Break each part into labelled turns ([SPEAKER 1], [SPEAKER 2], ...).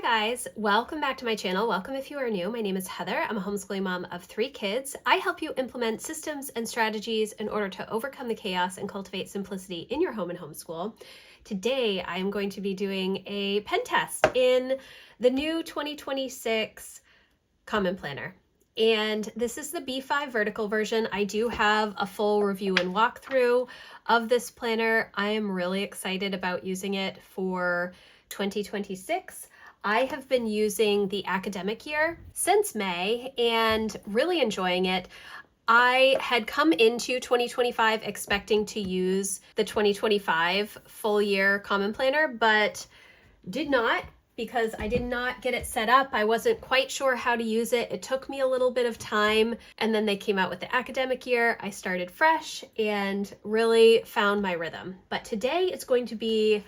[SPEAKER 1] guys, welcome back to my channel. Welcome if you are new. My name is Heather. I'm a homeschooling mom of 3 kids. I help you implement systems and strategies in order to overcome the chaos and cultivate simplicity in your home and homeschool. Today, I am going to be doing a pen test in the new 2026 Common Planner. And this is the B5 vertical version. I do have a full review and walkthrough of this planner. I am really excited about using it for 2026. I have been using the academic year since May and really enjoying it. I had come into 2025 expecting to use the 2025 full year Common Planner, but did not because I did not get it set up. I wasn't quite sure how to use it. It took me a little bit of time, and then they came out with the academic year. I started fresh and really found my rhythm. But today it's going to be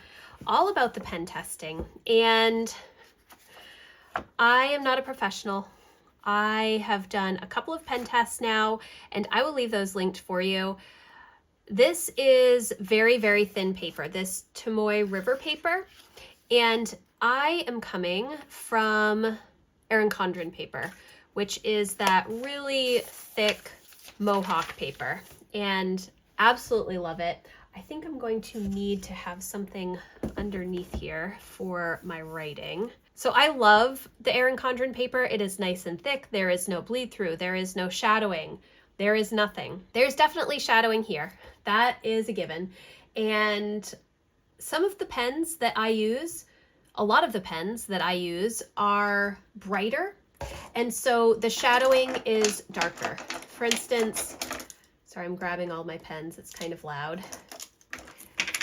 [SPEAKER 1] all about the pen testing, and I am not a professional. I have done a couple of pen tests now, and I will leave those linked for you. This is very, very thin paper, this Tomoe River paper, and I am coming from Erin Condren paper, which is that really thick Mohawk paper, and absolutely love it. I think I'm going to need to have something underneath here for my writing. So I love the Erin Condren paper. It is nice and thick. There is no bleed through. There is no shadowing. There is nothing. There's definitely shadowing here. That is a given. And some of the pens that I use, a lot of the pens that I use are brighter. And so the shadowing is darker. For instance, sorry, I'm grabbing all my pens. It's kind of loud.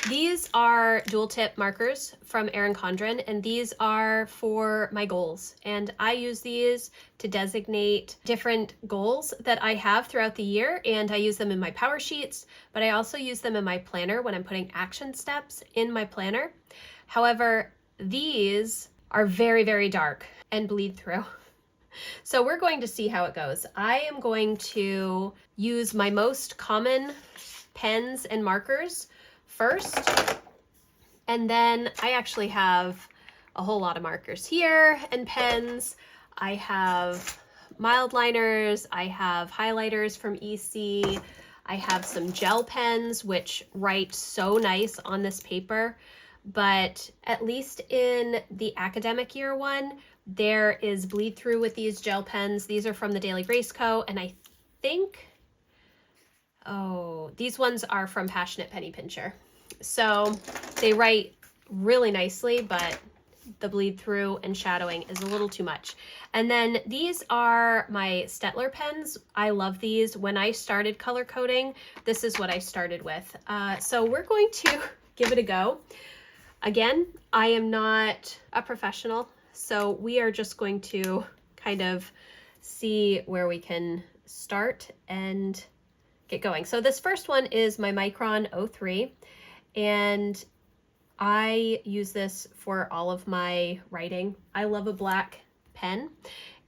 [SPEAKER 1] These are dual tip markers from Erin Condren, and these are for my goals. And I use these to designate different goals that I have throughout the year, and I use them in my power sheets, but I also use them in my planner when I'm putting action steps in my planner. However, these are very, very dark and bleed through. So we're going to see how it goes. I am going to use my most common pens and markers first, and then I actually have a whole lot of markers here and pens. I have mild liners, I have highlighters from EC, I have some gel pens which write so nice on this paper, but at least in the academic year one, there is bleed through with these gel pens. These are from the Daily Grace Co., and I think, oh, these ones are from Passionate Penny Pincher. So they write really nicely, but the bleed through and shadowing is a little too much. And then these are my Stettler pens. I love these. When I started color coding, this is what I started with. So we're going to give it a go. Again, I am not a professional, so we are just going to kind of see where we can start and get going. So this first one is my Micron 03, and I use this for all of my writing. I love a black pen,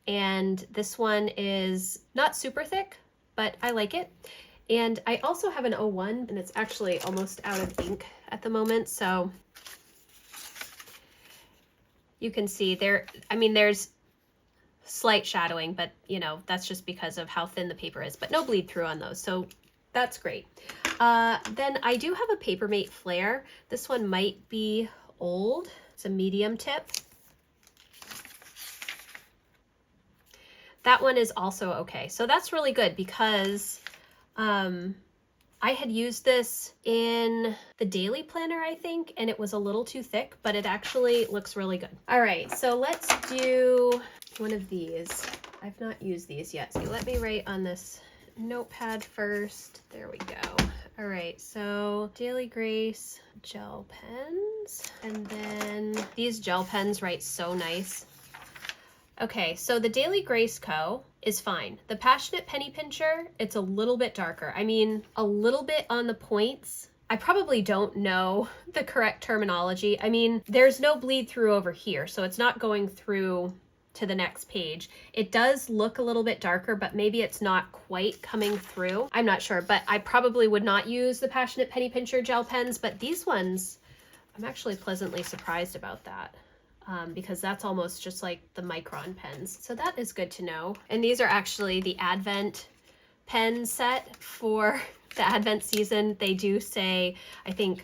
[SPEAKER 1] and this one is not super thick, but I like it. And I also have an 01, and it's actually almost out of ink at the moment, so you can see there, I mean, there's slight shadowing, but you know, that's just because of how thin the paper is, but no bleed through on those, so that's great. Then I do have a Papermate Flare. This one might be old. It's a medium tip. That one is also okay. So that's really good because I had used this in the daily planner, I think, and it was a little too thick, but it actually looks really good. All right, so let's do one of these. I've not used these yet, so let me write on this notepad first. There we go. All right, so Daily Grace gel pens, and then these gel pens write so nice. Okay, so the Daily Grace Co. is fine. The Passionate Penny Pincher, it's a little bit darker. I mean, a little bit on the points. I probably don't know the correct terminology. I mean, there's no bleed through over here, so it's not going through to the next page. It does look a little bit darker, but maybe it's not quite coming through. I'm not sure, but I probably would not use the Passionate Penny Pincher gel pens, but these ones, I'm actually pleasantly surprised about that. because that's almost just like the Micron pens. So that is good to know. And these are actually the Advent pen set for the Advent season. They do say, I think,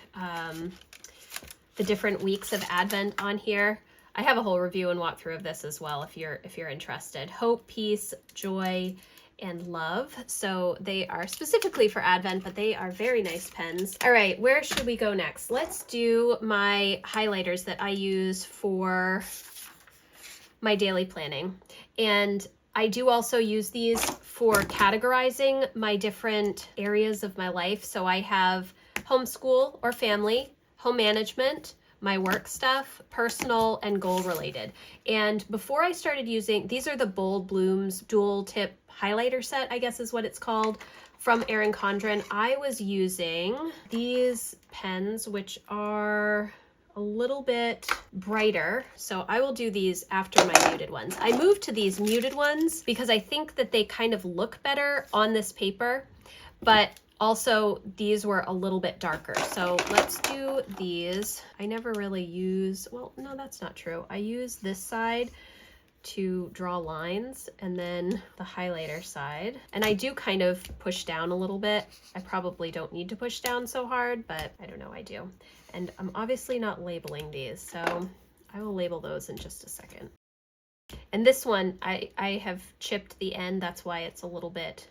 [SPEAKER 1] the different weeks of Advent on here. I have a whole review and walkthrough of this as well if you're interested. Hope, peace, joy, and love. So they are specifically for Advent, but they are very nice pens. All right, where should we go next? Let's do my highlighters that I use for my daily planning. And I do also use these for categorizing my different areas of my life. So I have homeschool or family, home management, my work stuff, personal, and goal related. And before I started using, these are the Bold Blooms dual tip highlighter set, I guess is what it's called, from Erin Condren. I was using these pens, which are a little bit brighter. So I will do these after my muted ones. I moved to these muted ones because I think that they kind of look better on this paper, but also these were a little bit darker. So let's do these. I never really use, well, no, that's not true. I use this side to draw lines and then the highlighter side. And I do kind of push down a little bit. I probably don't need to push down so hard, but I don't know, I do. And I'm obviously not labeling these, so I will label those in just a second. And this one, I have chipped the end. That's why it's a little bit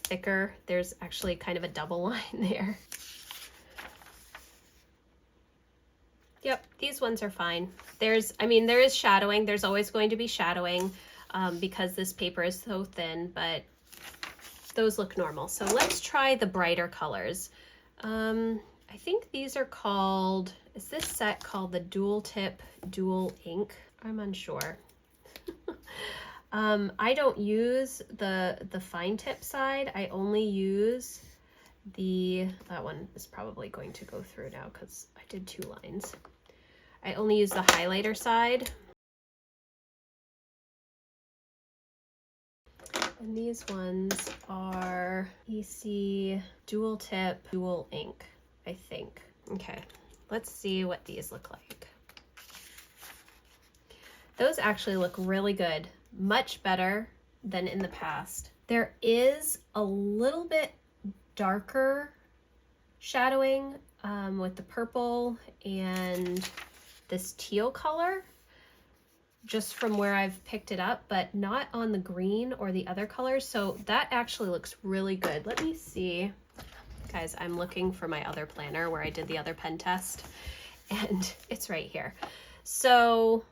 [SPEAKER 1] thicker. There's actually kind of a double line there. Yep, these ones are fine. There is shadowing. There's always going to be shadowing because this paper is so thin, but those look normal. So let's try the brighter colors. I think these are called, is this set called the Dual Tip Dual Ink? I'm unsure. I don't use the fine tip side. I only use that one is probably going to go through now because I did 2 lines. I only use the highlighter side. And these ones are EC Dual Tip Dual Ink, I think. Okay, let's see what these look like. Those actually look really good, much better than in the past. There is a little bit darker shadowing with the purple and this teal color, just from where I've picked it up, but not on the green or the other colors. So that actually looks really good. Let me see. Guys, I'm looking for my other planner where I did the other pen test, and it's right here. So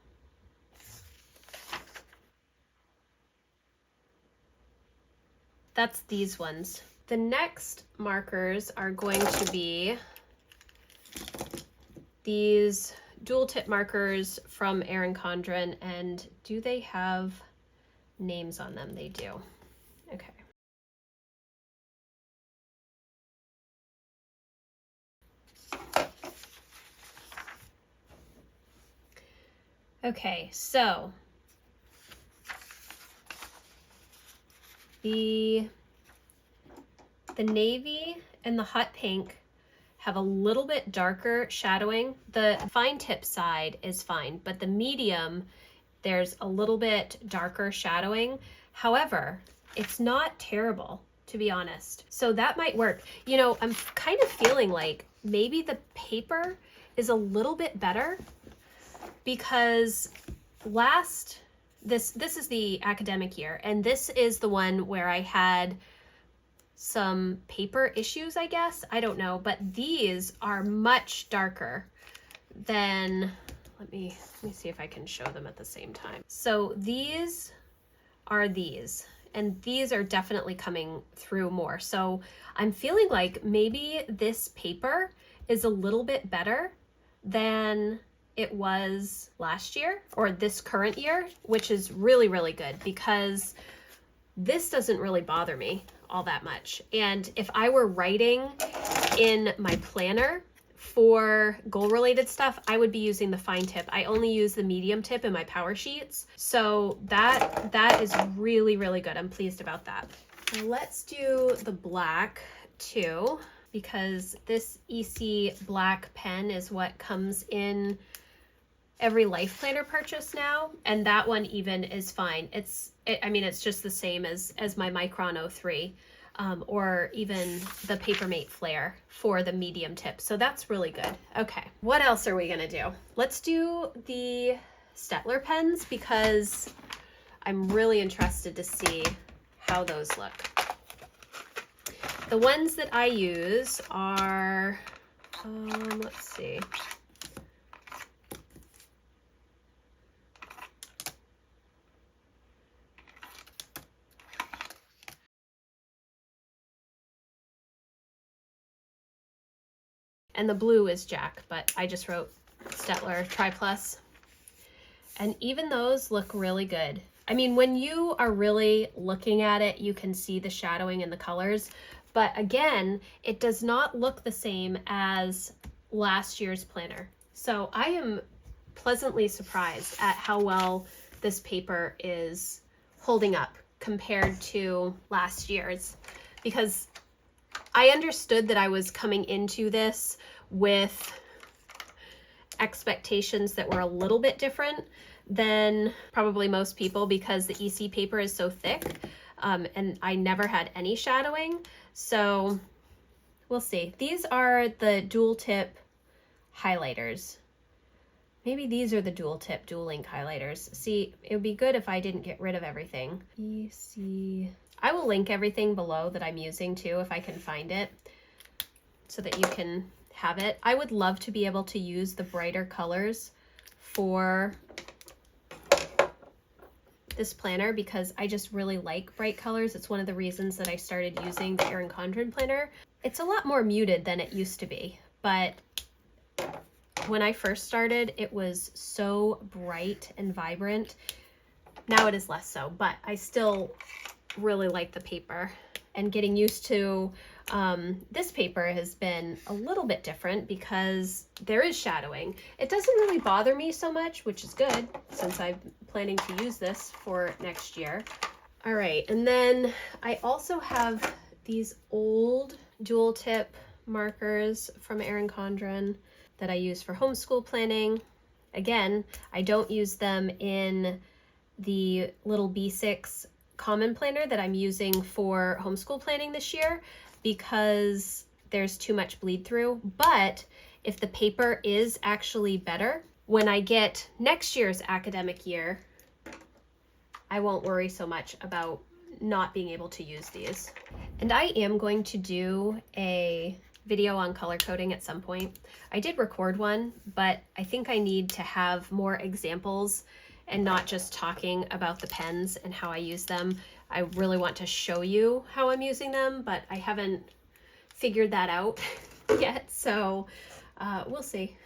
[SPEAKER 1] that's these ones. The next markers are going to be these dual tip markers from Erin Condren, and do they have names on them? They do. Okay. Okay, so the navy and the hot pink have a little bit darker shadowing. The fine tip side is fine, but the medium, there's a little bit darker shadowing. However, it's not terrible, to be honest. So that might work. You know, I'm kind of feeling like maybe the paper is a little bit better because this is the academic year, and this is the one where I had some paper issues, I guess. I don't know, but these are much darker than, let me see if I can show them at the same time. So these are these, and these are definitely coming through more. So I'm feeling like maybe this paper is a little bit better than it was last year or this current year, which is really, really good because this doesn't really bother me all that much. And if I were writing in my planner for goal related stuff, I would be using the fine tip. I only use the medium tip in my power sheets. So that is really, really good. I'm pleased about that. Let's do the black too, because this EC black pen is what comes in every life planner purchase now, and that one even is fine. I mean, it's just the same as my Micron 03, or even the Papermate Flare for the medium tip. So that's really good. Okay, what else are we gonna do? Let's do the Stettler pens because I'm really interested to see how those look. The ones that I use are, let's see. And the blue is Jack, but I just wrote Stettler Tri Plus. And even those look really good. I mean, when you are really looking at it, you can see the shadowing and the colors. But again, it does not look the same as last year's planner. So I am pleasantly surprised at how well this paper is holding up compared to last year's, because I understood that I was coming into this with expectations that were a little bit different than probably most people because the EC paper is so thick, and I never had any shadowing. So we'll see. These are the dual tip highlighters. Maybe these are the dual tip dual ink highlighters. See, it would be good if I didn't get rid of everything. EC. I will link everything below that I'm using too if I can find it, so that you can have it. I would love to be able to use the brighter colors for this planner because I just really like bright colors. It's one of the reasons that I started using the Erin Condren planner. It's a lot more muted than it used to be, but when I first started, it was so bright and vibrant. Now it is less so, but I still really like the paper, and getting used to this paper has been a little bit different because there is shadowing. It doesn't really bother me so much, which is good since I'm planning to use this for next year. All right, and then I also have these old dual tip markers from Erin Condren that I use for homeschool planning. Again, I don't use them in the little B6 common planner that I'm using for homeschool planning this year because there's too much bleed through. But if the paper is actually better, when I get next year's academic year, I won't worry so much about not being able to use these. And I am going to do a video on color coding at some point. I did record one, but I think I need to have more examples and not just talking about the pens and how I use them. I really want to show you how I'm using them, but I haven't figured that out yet, so we'll see.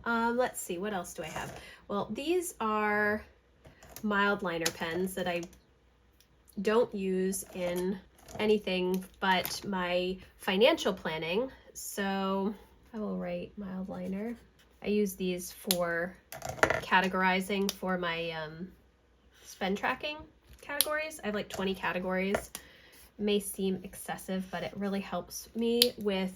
[SPEAKER 1] Let's see, what else do I have? Well, these are mild liner pens that I don't use in anything but my financial planning, so I will write mild liner. I use these for categorizing for my spend tracking categories. I have like 20 categories. It may seem excessive, but it really helps me with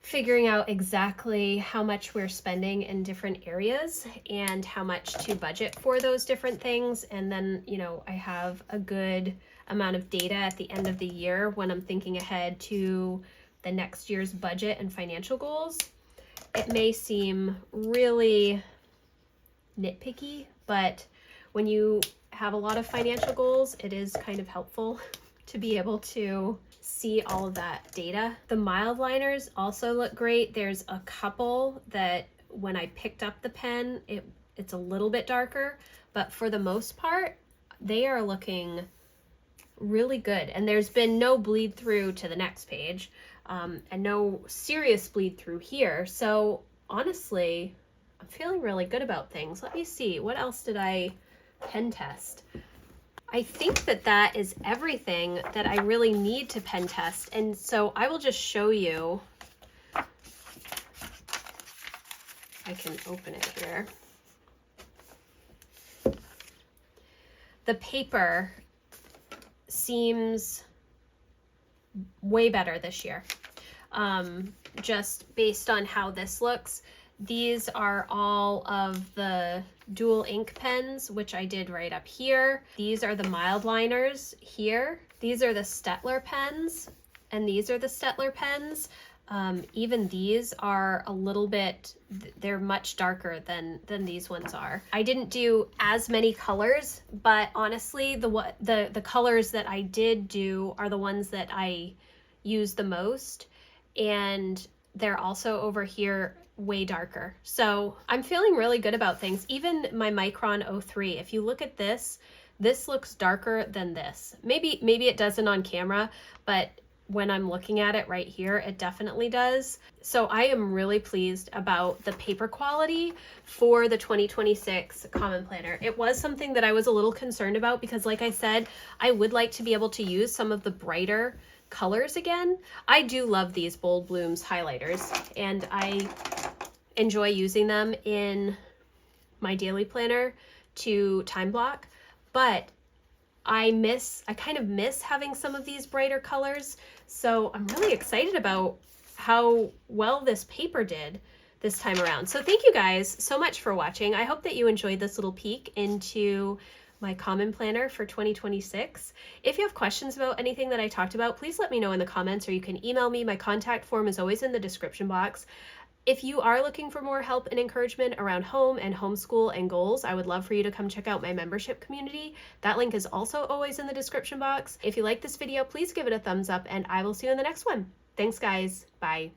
[SPEAKER 1] figuring out exactly how much we're spending in different areas and how much to budget for those different things. And then, you know, I have a good amount of data at the end of the year when I'm thinking ahead to the next year's budget and financial goals. It may seem really nitpicky, but when you have a lot of financial goals, it is kind of helpful to be able to see all of that data. The mild liners also look great. There's a couple that when I picked up the pen, it's a little bit darker, but for the most part, they are looking really good. And there's been no bleed through to the next page, and no serious bleed through here. So honestly, I'm feeling really good about things. Let me see, what else did I pen test? I think that that is everything that I really need to pen test. And so I will just show you. I can open it here. The paper seems way better this year. Just based on how this looks. These are all of the dual ink pens, which I did right up here. These are the mild liners here. These are the Stettler pens, and these are the Stettler pens. Even these are a little bit, they're much darker than these ones are. I didn't do as many colors, but honestly, the colors that I did do are the ones that I use the most, and they're also over here way darker. So I'm feeling really good about things. Even my Micron 03, if you look at this, this looks darker than this. Maybe it doesn't on camera, but when I'm looking at it right here, it definitely does. So I am really pleased about the paper quality for the 2026 Common Planner. It was something that I was a little concerned about because, like I said, I would like to be able to use some of the brighter colors again. I do love these Bold Blooms highlighters, and I enjoy using them in my daily planner to time block, but I kind of miss having some of these brighter colors. So I'm really excited about how well this paper did this time around. So thank you guys so much for watching. I hope that you enjoyed this little peek into my Common Planner for 2026. If you have questions about anything that I talked about, please let me know in the comments, or you can email me. My contact form is always in the description box. If you are looking for more help and encouragement around home and homeschool and goals, I would love for you to come check out my membership community. That link is also always in the description box. If you like this video, please give it a thumbs up, and I will see you in the next one. Thanks, guys. Bye.